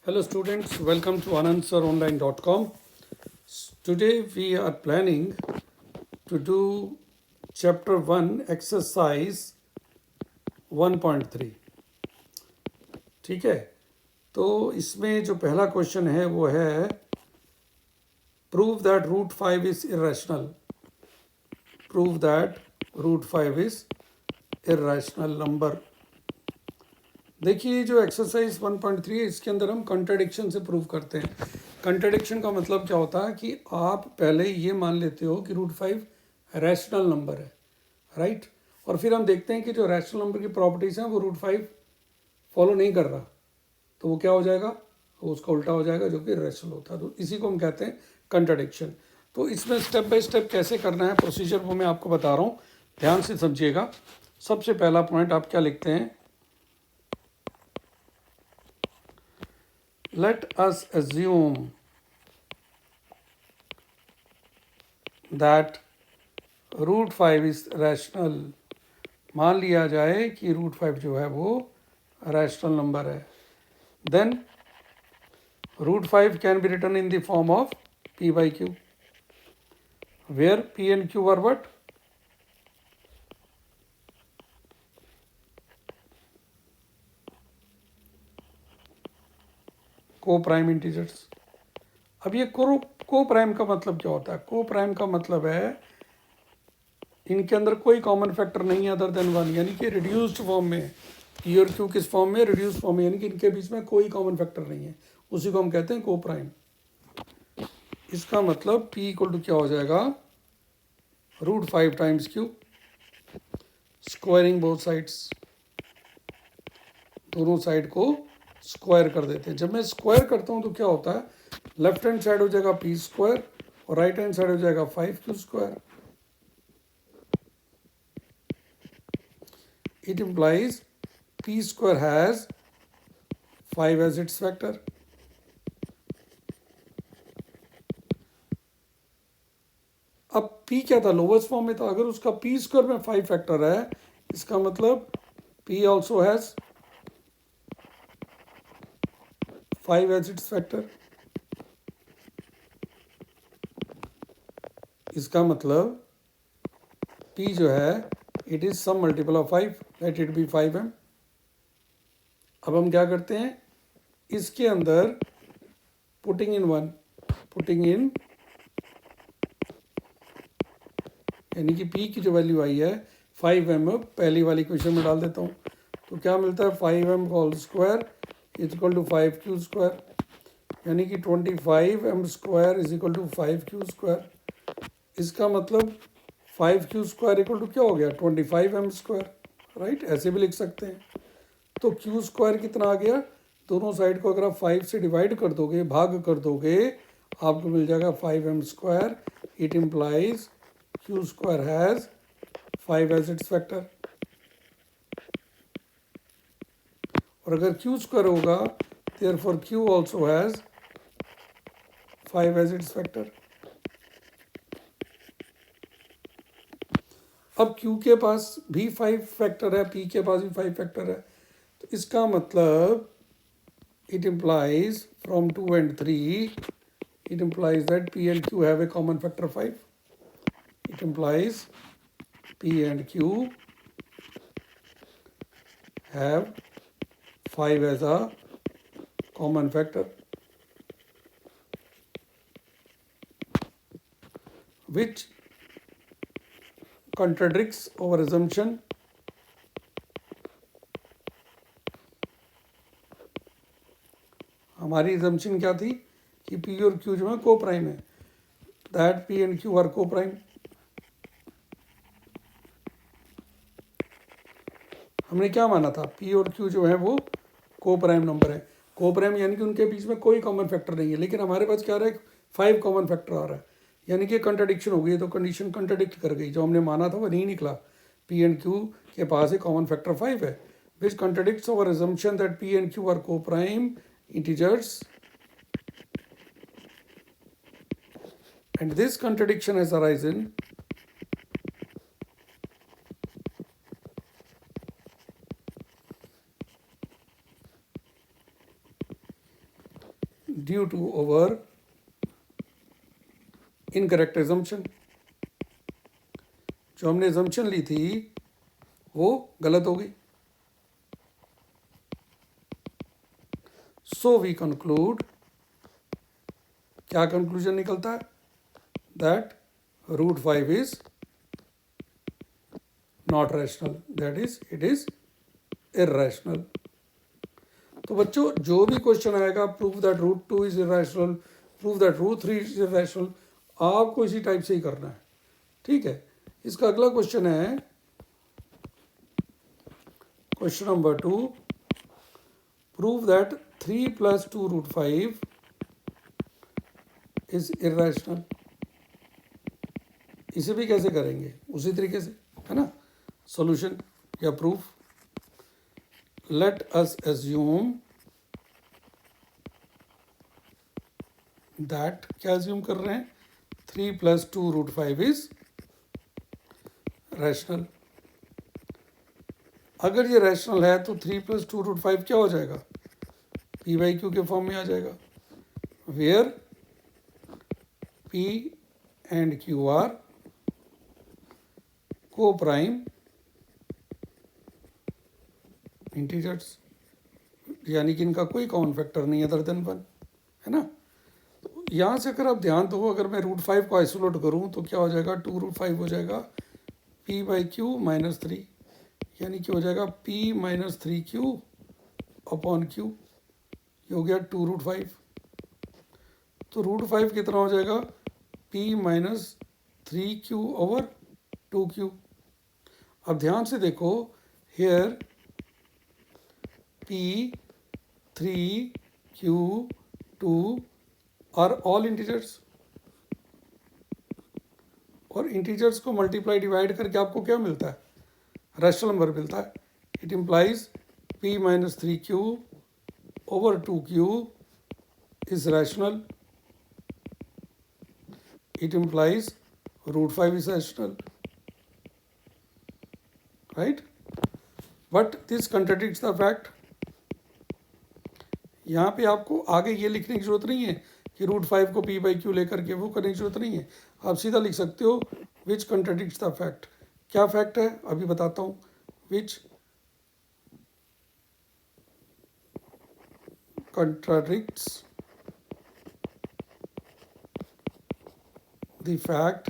Hello students, welcome to anandsaronline.com. Today we are planning to do chapter 1 exercise 1.3. ठीक है, तो इसमें जो पहला क्वेश्चन है वो है prove that root 5 is irrational. Prove that root 5 is irrational number. देखिए जो एक्सरसाइज 1.3 है इसके अंदर हम कंट्राडिक्शन से प्रूव करते हैं. कंट्राडिक्शन का मतलब क्या होता है कि आप पहले ये मान लेते हो कि रूट 5 रैशनल नंबर है, राइट, और फिर हम देखते हैं कि जो रैशनल नंबर की प्रॉपर्टीज़ हैं वो रूट 5 फॉलो नहीं कर रहा, तो वो क्या हो जाएगा, वो उसका उल्टा हो जाएगा जो कि रैशनल होता है. तो इसी को हम कहते हैं कंट्राडिक्शन. तो इसमें स्टेप बाय स्टेप कैसे करना है प्रोसीजर वो मैं आपको बता रहा हूँ, ध्यान से समझिएगा. सबसे पहला पॉइंट आप क्या लिखते हैं, let us assume that root 5 is rational. मान लिया जाए कि रूट 5 जो है वो रैशनल नंबर है. Then root 5 can be written in the form of p by q, where p and q are what? को प्राइम इंटीजर्स. अब ये को प्राइम का मतलब क्या होता है? को प्राइम का मतलब है इनके अंदर कोई कॉमन फैक्टर नहीं है अदर देन 1, यानी कि रिड्यूस्ड फॉर्म में. पी और क्यू किस फॉर्म में? रिड्यूस्ड फॉर्म में, यानी कि इनके बीच में कोई कॉमन फैक्टर नहीं है. उसी को हम कहते हैं को प्राइम. इसका मतलब p इक्वल टू क्या हो जाएगा, root 5 times q, squaring both sides, दोनों साइड को स्क्वायर कर देते हैं. जब मैं स्क्वायर करता हूं तो क्या होता है, लेफ्ट हैंड साइड हो जाएगा पी स्क्वायर और राइट हैंड साइड हो जाएगा 5q square. It implies p square has 5 as its factor. अब p क्या था, लोवेस्ट फॉर्म में था. अगर उसका p स्क्वायर में 5 फैक्टर है, इसका मतलब p also has 5 as its factor. इसका मतलब p जो है it is some multiple of 5, let it be 5m. अब हम क्या करते हैं, इसके अंदर पुटिंग इन 1, पुटिंग इन, यानी कि p की जो वैल्यू आई है 5m पहली वाली क्वेश्चन में डाल देता हूँ. तो क्या मिलता है, 5m whole square is equal to 5q square, यानी कि 25m square is equal to 5q square. इसका मतलब 5q स्क्वायर इक्वल टू क्या हो गया, 25m स्क्वायर, राइट. ऐसे भी लिख सकते हैं. तो q स्क्वायर कितना आ गया, दोनों साइड को अगर आप 5 से डिवाइड कर दोगे, भाग कर दोगे, आपको मिल जाएगा 5m square. It implies q square has 5 as its factor. और अगर q स्क्वायर होगा therefore q also has 5 as its factor. अब q के पास भी 5 फैक्टर है, p के पास भी 5 फैक्टर है. तो इसका मतलब it implies from 2 and 3, it implies that p and q have a common factor 5. It implies p and q have 5 as a common factor, which contradicts our assumption हमारी assumption क्या थी कि p और q जो है को prime है, that p and q are को प्राइम. हमने क्या माना था, p और q जो है वो को प्राइम नंबर है. को प्राइम यानी कि उनके बीच में कोई कॉमन फैक्टर नहीं है, लेकिन हमारे पास क्या आ रहा है, 5 कॉमन फैक्टर आ रहा है, यानी कि कंट्राडिक्शन हो गई. तो कंडीशन कंट्राडिक्ट कर गई, जो हमने माना था वो नहीं निकला. p एंड q के पास एक कॉमन फैक्टर 5 है, which contradicts our assumption that p and q are coprime integers, and this contradiction has arisen due to over incorrect assumption. जो हमने एजम्पशन ली थी वो गलत हो गई। सो वी कंक्लूड, क्या कंक्लूजन निकलता है? That root 5 is not rational, that is it is irrational. तो बच्चों जो भी क्वेश्चन आएगा, prove that root 2 is irrational, prove that root 3 is irrational, आपको इसी टाइप से ही करना है, ठीक है। इसका अगला क्वेश्चन है question number 2, prove that 3 + 2 √5 is irrational. इसे भी कैसे करेंगे? उसी तरीके से, है ना, सॉल्यूशन या proof. Let us assume that, क्या एज्यूम कर रहे हैं? 3 + 2 √5 इज रैशनल। अगर ये रैशनल है तो 3 + 2 √5 क्या हो जाएगा? P/Q के फॉर्म में आ जाएगा, where P and Q are coprime integers, यानी कि इनका कोई कॉमन फैक्टर नहीं है अदर देन 1, है ना। तो यहाँ से अगर आप ध्यान दो, अगर मैं √5 को आइसोलेट करूँ तो क्या हो जाएगा? 2 √5 हो जाएगा P/Q - 3, यानी कि हो जाएगा P - 3Q अपॉन Q, ये हो गया 2 √5। तो √5 कितना हो जाएगा? P - 3Q over 2Q। अब ध्यान से देखो, here P, 3, Q, 2 are all integers, और इंटीजर्स को मल्टीप्लाई डिवाइड करके आपको क्या मिलता है? रैशनल नंबर मिलता है। It implies P - 3Q over 2Q is rational. It implies √5 is rational, right? But this contradicts the fact. यहाँ पे आपको आगे ये लिखने की जरूरत नहीं है कि √5 को P/Q लेकर के वो करने की जरूरत नहीं है, आप सीधा लिख सकते हो विच कंट्राडिक्ट्स द फैक्ट। क्या फैक्ट है अभी बताता हूँ। विच contradicts the fact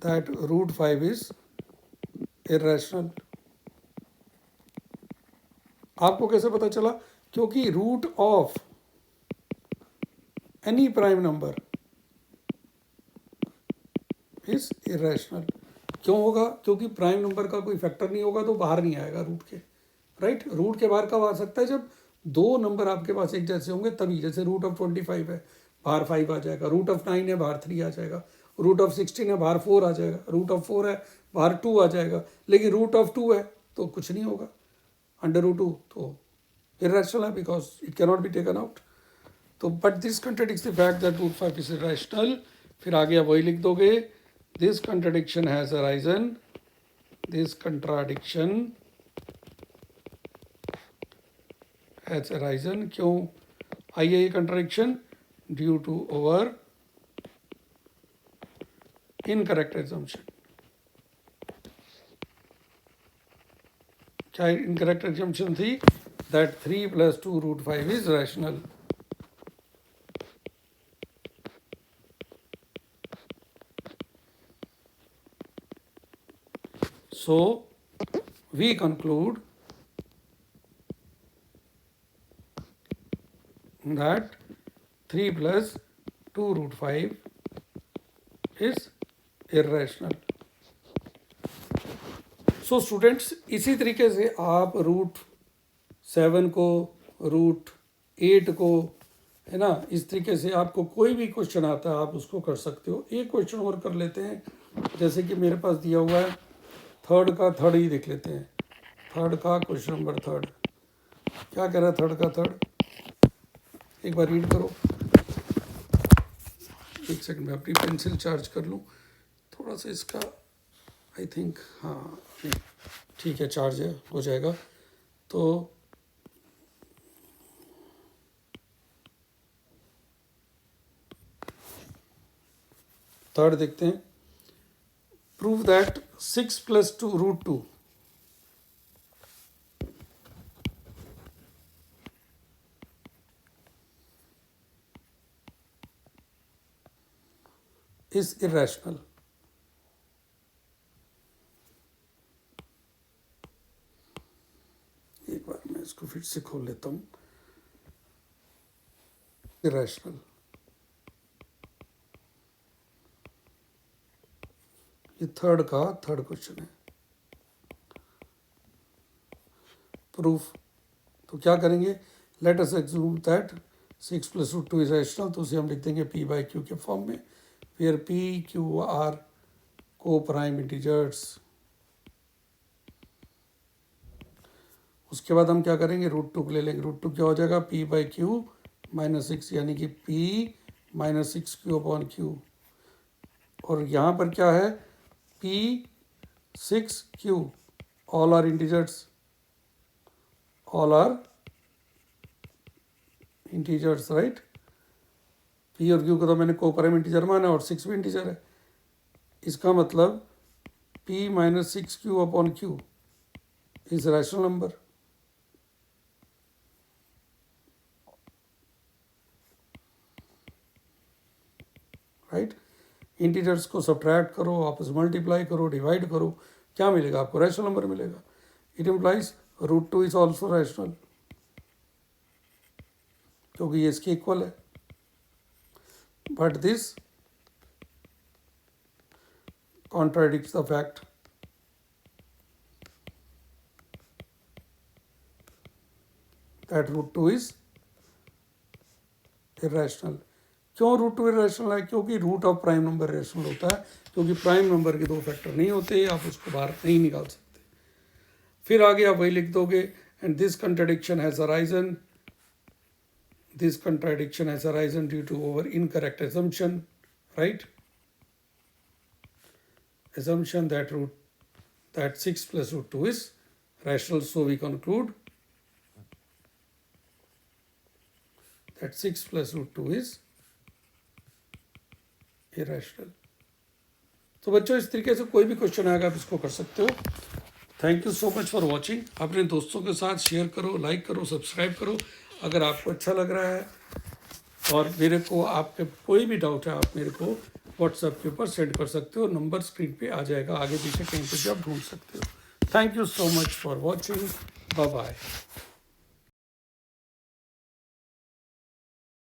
that √5 is irrational। आपको कैसे पता चला? क्योंकि root of any prime number is irrational. क्यों होगा? क्योंकि प्राइम नंबर का कोई फैक्टर नहीं होगा तो बाहर नहीं आएगा रूट के, राइट। रूट के बाहर कब आ सकता है? जब दो नंबर आपके पास एक जैसे होंगे तभी। जैसे √25 है, बाहर 5 आ जाएगा। √9 है, बाहर 3 आ जाएगा। √16 है, बाहर 4 आ जाएगा। √4 है, बाहर 2 आ जाएगा। लेकिन √2 है तो कुछ नहीं होगा। √2 तो irrational है, because it can not be taken out. तो but this contradicts the fact that √5 is irrational। फिर आगे आप वही लिख दोगे, this contradiction has arisen, this contradiction has arisen. क्यों आई है ये contradiction? Due to over incorrect assumption. क्या इनकरेक्ट एजम्पशन थी? That 3 + 2 √5 is rational. So we conclude that 3 + 2 √5 is irrational. So students, इसी तरीके से आप √7 को, √8 को, है ना, इस तरीके से आपको कोई भी क्वेश्चन आता है आप उसको कर सकते हो। एक क्वेश्चन और कर लेते हैं, जैसे कि मेरे पास दिया हुआ है थर्ड का थर्ड ही देख लेते हैं। थर्ड का क्वेश्चन नंबर थर्ड क्या कह रहा है? थर्ड का थर्ड एक बार रीड करो। एक सेकंड में अपनी पेंसिल चार्ज कर लूँ थोड़ा सा। इसका आई थिंक, हाँ ठीक है, चार्ज है, हो जाएगा। तो थर्ड देखते हैं, प्रूव दैट 6 + 2 √2 इज इरेशनल। एक बार मैं इसको फिर से खोल लेता हूँ। इरेशनल, ये थर्ड क्वेश्चन है। प्रूफ, तो क्या करेंगे, let us assume that 6 + √2 is rational, तो उसे हम लिख देंगे p/q के फॉर्म में, फिर p q are coprime integers. उसके बाद हम क्या करेंगे, √2 को ले लेंगे। √2 क्या हो जाएगा, p/q -6, यानी कि p -6q/q। और यहाँ पर क्या है, p6q, all are integers, all are integers, right. p और q को तो मैंने को प्राइम इंटीजर माना और 6 भी इंटीजर है। इसका मतलब p -6q/q is rational number, right. Integers को सब्ट्रैक्ट करो, आपस में मल्टीप्लाई करो, डिवाइड करो, क्या मिलेगा आपको, रैशनल नंबर मिलेगा। It implies √2 is also rational, क्योंकि ये इसके इक्वल है। But this contradicts the fact that √2 is irrational। क्यों √2 irrational है, क्योंकि root of prime number rational होता है, क्योंकि प्राइम नंबर के दो फैक्टर नहीं होते, आप उसको बाहर नहीं निकाल सकते। फिर आगे आप वही लिख दोगे, and this contradiction has arisen, this contradiction has arisen due to over incorrect assumption, right? Assumption that 6 + √2 is rational, so we conclude that 6 + √2 is irrational। तो बच्चों इस तरीके से कोई भी क्वेश्चन आएगा आप इसको कर सकते हो। Thank you so much for watching. अपने दोस्तों के साथ शेयर करो, लाइक करो, सब्सक्राइब करो। अगर आपको अच्छा लग रहा है और मेरे को आपके कोई भी डाउट है, आप मेरे को व्हाट्सएप के ऊपर सेंड कर सकते हो। नंबर स्क्रीन पे आ जाएगा, आगे पीछे कहीं पे भी आप ढूंढ सकते हो। Thank you so much for watching, bye bye.